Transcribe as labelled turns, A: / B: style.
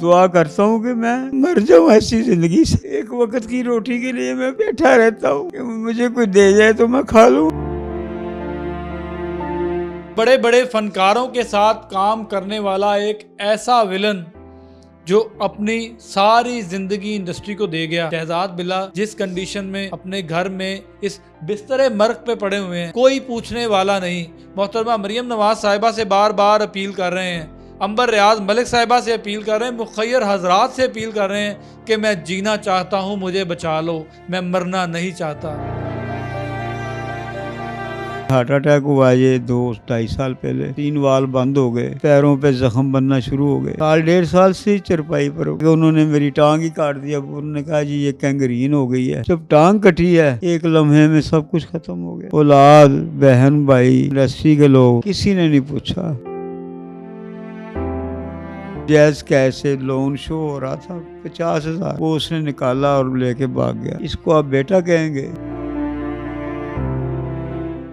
A: दुआ करता हूँ कि मैं मर जाऊँ ऐसी जिंदगी से। एक वक्त की रोटी के लिए मैं बैठा रहता हूँ कि मुझे कोई दे जाए तो मैं खा लूँ।
B: बड़े बड़े फनकारों के साथ काम करने वाला एक ऐसा विलन जो अपनी सारी जिंदगी इंडस्ट्री को दे गया। शहजाद बिल्ला जिस कंडीशन में अपने घर में इस बिस्तरे मर्ग पे पड़े हुए हैं, कोई पूछने वाला नहीं। मोहतरमा मरियम नवाज साहिबा से बार बार अपील कर रहे हैं, अंबर रियाज मलिक साहिबा से अपील कर रहे हैं, मुखैर हजरात से अपील कर रहे हैं कि मैं जीना चाहता हूँ, मुझे बचा लो, मैं मरना नहीं चाहता।
A: हार्ट अटैक हुआ ये 2-2.5 साल पहले। 3 वाल बंद हो गए, पैरों पे जख्म बनना शुरू हो गए। 1.5 साल से चरपाई पर उन्होंने मेरी टांग ही काट दिया। उन्होंने कहा जी ये कैंगरीन हो गई है। जब टांग कटी है एक लम्हे में सब कुछ खत्म हो गया। औलाद, बहन, भाई, इंडस्ट्री के लोग, किसी ने नहीं पूछा। जैज कैसे लोन शो हो रहा था 50,000, वो उसने निकाला और लेके भाग गया। इसको आप बेटा कहेंगे?